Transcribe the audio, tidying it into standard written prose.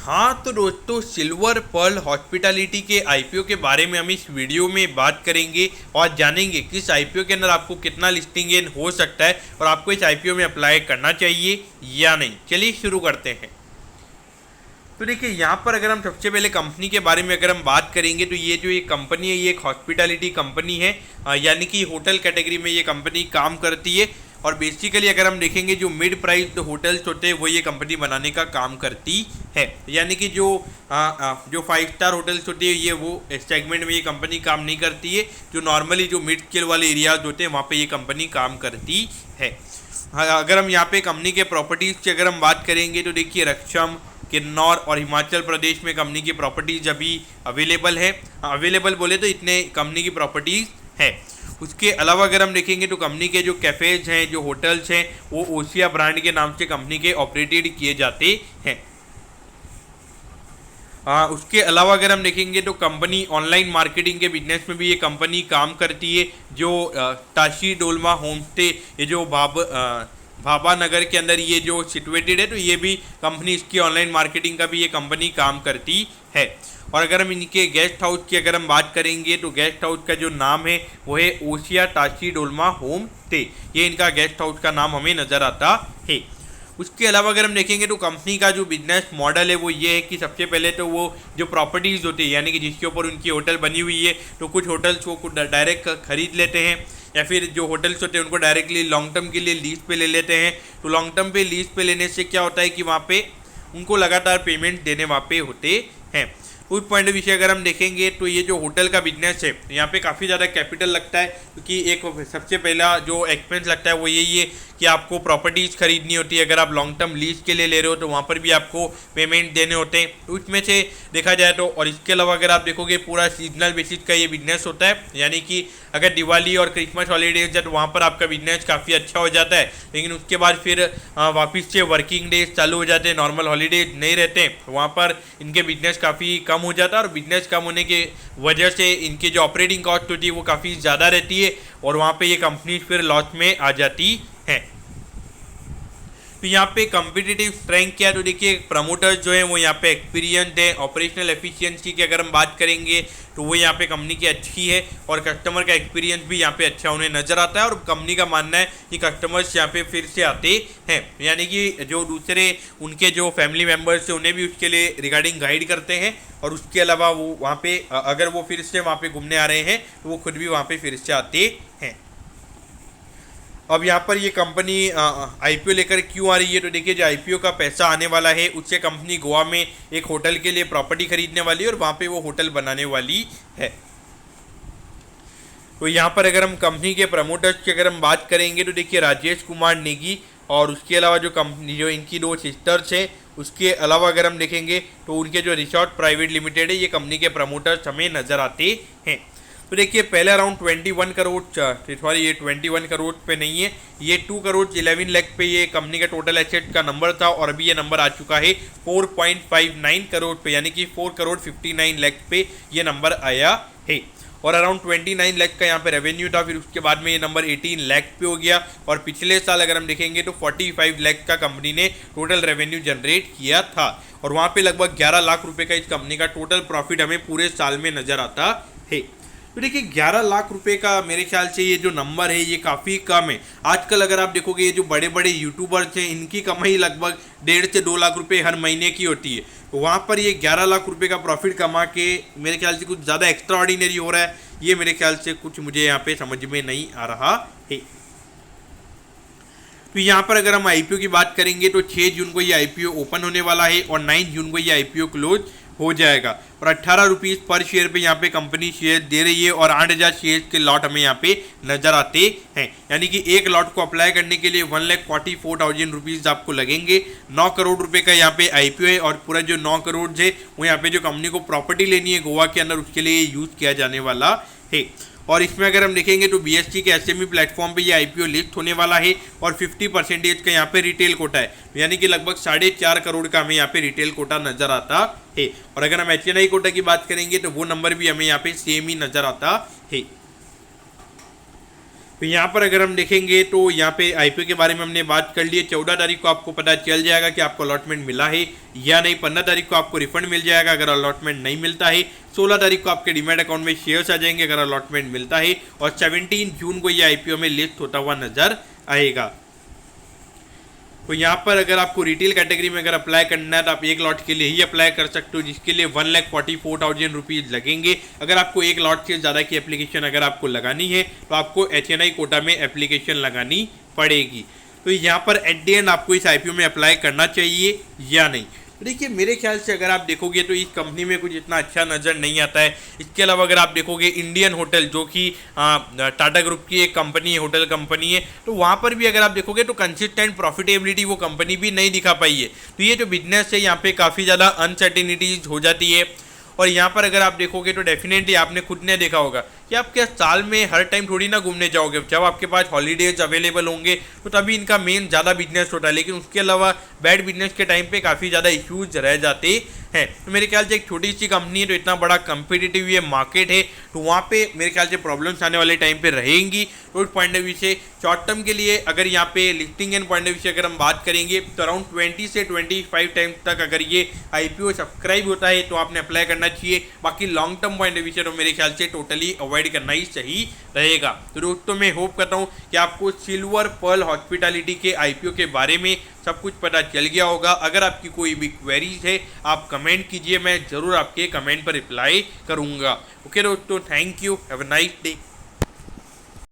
हाँ तो दोस्तों, सिल्वर पर्ल हॉस्पिटैलिटी के आईपीओ के बारे में हम इस वीडियो में बात करेंगे और जानेंगे किस आईपीओ के अंदर आपको कितना लिस्टिंग गेन हो सकता है और आपको इस आईपीओ में अप्लाई करना चाहिए या नहीं। चलिए शुरू करते हैं। तो देखिए, यहाँ पर अगर हम सबसे पहले कंपनी के बारे में अगर हम बात करेंगे तो ये जो ये कंपनी है ये एक हॉस्पिटैलिटी कंपनी है, यानी कि होटल कैटेगरी में ये कंपनी काम करती है। और बेसिकली अगर हम देखेंगे जो मिड प्राइस होटल्स होते हैं वो ये कंपनी बनाने का काम करती है, यानी कि जो 5 स्टार होटल्स होती है ये वो सेगमेंट में ये कंपनी काम नहीं करती है। जो नॉर्मली जो मिड स्केल वाले एरियाज होते हैं वहाँ पे ये कंपनी काम करती है। अगर हम यहाँ पे कंपनी के प्रॉपर्टीज़ की अगर हम बात करेंगे तो देखिए, रक्षम, किन्नौर और हिमाचल प्रदेश में कंपनी की प्रॉपर्टीज़ अभी अवेलेबल है। अवेलेबल बोले तो इतने कंपनी की प्रॉपर्टीज़ है। उसके अलावा अगर हम देखेंगे तो कंपनी के जो कैफ़ेज हैं, जो होटल्स हैं, वो ओसिया ब्रांड के नाम से कंपनी के ऑपरेटेड किए जाते हैं। उसके अलावा अगर हम देखेंगे तो कंपनी ऑनलाइन मार्केटिंग के बिजनेस में भी ये कंपनी काम करती है। जो ताशी डोलमा होम स्टे, ये जो भाभा नगर के अंदर ये जो सिचुएटेड है, तो ये भी कंपनी, इसकी ऑनलाइन मार्केटिंग का भी ये कंपनी काम करती है। और अगर हम इनके गेस्ट हाउस की अगर हम बात करेंगे तो गेस्ट हाउस का जो नाम है वो है ओसिया ताशी डोलमा होम स्टे, ये इनका गेस्ट हाउस का नाम हमें नज़र आता है। उसके अलावा अगर हम देखेंगे तो कंपनी का जो बिजनेस मॉडल है वो ये है कि सबसे पहले तो वो जो प्रॉपर्टीज़ होती है, यानी कि जिसके ऊपर उनकी होटल बनी हुई है, तो कुछ होटल्स को डायरेक्ट खरीद लेते हैं, या फिर जो होटल्स होते हैं उनको डायरेक्टली लॉन्ग टर्म के लिए लीज पे ले लेते हैं। तो लॉन्ग टर्म पे लीज पे लेने से क्या होता है कि वहाँ पे उनको लगातार पेमेंट देने वहाँ पे होते हैं। उस पॉइंट ऑफ व्यू से अगर हम देखेंगे तो ये जो होटल का बिजनेस है यहाँ पे काफ़ी ज़्यादा कैपिटल लगता है, क्योंकि एक सबसे पहला जो एक्सपेंस लगता है वो यही है कि आपको प्रॉपर्टीज़ खरीदनी होती है। अगर आप लॉन्ग टर्म लीज के लिए ले रहे हो तो वहाँ पर भी आपको पेमेंट देने होते हैं, उसमें से देखा जाए तो। और इसके अलावा अगर आप देखोगे पूरा सीजनल बेसिस का ये बिजनेस होता है, यानी कि अगर दिवाली और क्रिसमस हॉलीडेज है तो वहाँ पर आपका बिजनेस काफ़ी अच्छा हो जाता है, लेकिन उसके बाद फिर वापस से वर्किंग डेज चालू हो जाते हैं, नॉर्मल हॉलीडेज नहीं रहते, वहाँ पर इनके बिजनेस काफ़ी कम हो जाता है। और बिजनेस कम होने की वजह से इनकी जो ऑपरेटिंग कॉस्ट होती है वो काफ़ी ज़्यादा रहती है और वहाँ पे ये कंपनी फिर लॉस में आ जाती है। तो यहाँ पे कम्पिटिटिव स्ट्रेंथ क्या है, तो देखिए प्रमोटर्स जो है वो यहाँ पे एक्सपीरियंस है। ऑपरेशनल एफिशिएंसी की अगर हम बात करेंगे तो वो यहाँ पे कंपनी की अच्छी है और कस्टमर का एक्सपीरियंस भी यहाँ पे अच्छा उन्हें नज़र आता है। और कंपनी का मानना है कि कस्टमर्स यहाँ पे फिर से आते हैं, यानी कि जो दूसरे उनके जो फैमिली मेम्बर्स हैं उन्हें भी उसके लिए रिगार्डिंग गाइड करते हैं। और उसके अलावा वो वहाँ पे अगर वो फिर से वहाँ पे घूमने आ रहे हैं तो वो खुद भी वहाँ पे फिर से आते हैं। अब यहाँ पर ये कंपनी आईपीओ लेकर क्यों आ रही है, तो देखिए जो आईपीओ का पैसा आने वाला है उससे कंपनी गोवा में एक होटल के लिए प्रॉपर्टी खरीदने वाली है और वहाँ पे वो होटल बनाने वाली है। तो यहाँ पर अगर हम कंपनी के प्रमोटर्स की अगर हम बात करेंगे तो देखिए राजेश कुमार नेगी और उसके अलावा जो कंपनी जो इनकी 2 सिस्टर्स हैं, उसके अलावा अगर हम देखेंगे तो उनके जो रिसोर्ट प्राइवेट लिमिटेड है, ये कंपनी के प्रमोटर्स हमें नज़र आते हैं। तो देखिए पहले अराउंड 21 करोड़, सॉरी ये 21 करोड़ पे नहीं है, ये 2 करोड़ 11 लाख पे ये कंपनी का टोटल एसेट का नंबर था और अभी ये नंबर आ चुका है 4.59 करोड़ पे, यानी कि 4 करोड़ 59 लाख पे ये नंबर आया है। और अराउंड 29 लाख का यहाँ पे रेवेन्यू था, फिर उसके बाद में ये नंबर 18 लाख पे हो गया। और पिछले साल अगर हम देखेंगे तो 45 लाख का कंपनी ने टोटल रेवेन्यू जनरेट किया था और वहाँ पे लगभग 11 लाख रुपए का इस कंपनी का टोटल प्रॉफिट हमें पूरे साल में नज़र आता है। तो देखिए 11 लाख रुपए का मेरे ख्याल से ये जो नंबर है ये काफ़ी कम है। आजकल अगर आप देखोगे ये जो बड़े बड़े यूट्यूबर्स हैं इनकी कमाई लगभग 1.5 से 2 लाख रुपए हर महीने की होती है, तो वहाँ पर ये 11 लाख रुपए का प्रॉफिट कमा के मेरे ख्याल से कुछ ज़्यादा एक्स्ट्रा ऑर्डिनरी हो रहा है। ये मेरे ख्याल से कुछ मुझे यहाँ पे समझ में नहीं आ रहा है। तो यहाँ पर अगर हम आईपीओ की बात करेंगे तो 6 जून को ये आईपीओ ओपन होने वाला है और 9 जून को ये आईपीओ क्लोज हो जाएगा। और 18 रुपीज़ पर शेयर पे यहाँ पे कंपनी शेयर दे रही है और 8,000 शेयर के लॉट हमें यहाँ पे नज़र आते हैं, यानी कि एक लॉट को अप्लाई करने के लिए 1,44,000 रुपीज़ आपको लगेंगे। 9 करोड़ रुपए का यहाँ पे आईपीओ है और पूरा जो 9 करोड़ है वो यहाँ पे जो कंपनी को प्रॉपर्टी लेनी है गोवा के अंदर उसके लिए यूज़ किया जाने वाला है। और इसमें अगर हम देखेंगे तो बीएससी के एसएमई प्लेटफॉर्म पे ये आईपीओ लिस्ट होने वाला है और 50% का यहाँ पे रिटेल कोटा है, यानी कि लगभग 4.5 करोड़ का हमें यहाँ पे रिटेल कोटा नज़र आता है। और अगर हम एचएनआई कोटा की बात करेंगे तो वो नंबर भी हमें यहाँ पे सेम ही नज़र आता है। तो यहाँ पर अगर हम देखेंगे तो यहाँ पे आईपीओ के बारे में हमने बात कर ली है। 14 तारीख को आपको पता चल जाएगा कि आपको अलॉटमेंट मिला है या नहीं। 15 तारीख को आपको रिफंड मिल जाएगा अगर अलॉटमेंट नहीं मिलता है। 16 तारीख को आपके डीमैट अकाउंट में शेयर्स आ जाएंगे अगर अलॉटमेंट मिलता है। और 17 जून को ये आईपीओ में लिस्ट होता हुआ नजर आएगा। तो यहाँ पर अगर आपको रिटेल कैटेगरी में अगर अप्लाई करना है तो आप एक लॉट के लिए ही अप्लाई कर सकते हो, जिसके लिए 1,44,000 रुपीज़ लगेंगे। अगर आपको एक लॉट से ज़्यादा की एप्लीकेशन अगर आपको लगानी है तो आपको HNI कोटा में एप्लीकेशन लगानी पड़ेगी। तो यहाँ पर एट द एंड आपको इस आईपीओ में अप्लाई करना चाहिए या नहीं। तो देखिए मेरे ख्याल से अगर आप देखोगे तो इस कंपनी में कुछ इतना अच्छा नज़र नहीं आता है। इसके अलावा अगर आप देखोगे इंडियन होटल, जो कि टाटा ग्रुप की एक कंपनी है, होटल कंपनी है, तो वहाँ पर भी अगर आप देखोगे तो कंसिस्टेंट प्रॉफिटेबिलिटी वो कंपनी भी नहीं दिखा पाई है। तो ये जो बिजनेस है यहाँ पे काफ़ी ज़्यादा अनसर्टिनिटीज हो जाती है। और यहाँ पर अगर आप देखोगे तो डेफिनेटली आपने खुद ने देखा होगा कि आप क्या साल में हर टाइम थोड़ी ना घूमने जाओगे। जब आपके पास हॉलीडेज अवेलेबल होंगे तो तभी इनका मेन ज़्यादा बिजनेस होता है, लेकिन उसके अलावा बैड बिजनेस के टाइम पे काफ़ी ज़्यादा इश्यूज रह जाते हैं। तो मेरे ख्याल से एक छोटी सी कंपनी है तो इतना बड़ा कंपिटिटिव ये मार्केट है, तो वहाँ पे मेरे ख्याल से प्रॉब्लम्स आने वाले टाइम पे रहेंगी। तो उस पॉइंट ऑफ व्यू से शॉर्ट टर्म के लिए अगर यहाँ पे listing and point of view से अगर हम बात करेंगे तो अराउंड 20 से 25 टाइम्स तक अगर ये आईपीओ सब्सक्राइब होता है तो आपने अप्लाई करना चाहिए। बाकी long term point of view से तो मेरे ख्याल से टोटली अवॉइड करना ही सही रहेगा। तो दोस्तों मैं होप करता हूँ कि आपको सिल्वर पर्ल हॉस्पिटैलिटी के आईपीओ के बारे में सब कुछ पता चल गया होगा। अगर आपकी कोई भी क्वेरीज है आप कमेंट कीजिए, मैं ज़रूर आपके कमेंट पर रिप्लाई करूँगा। ओके दोस्तों, thank you, have a nice day.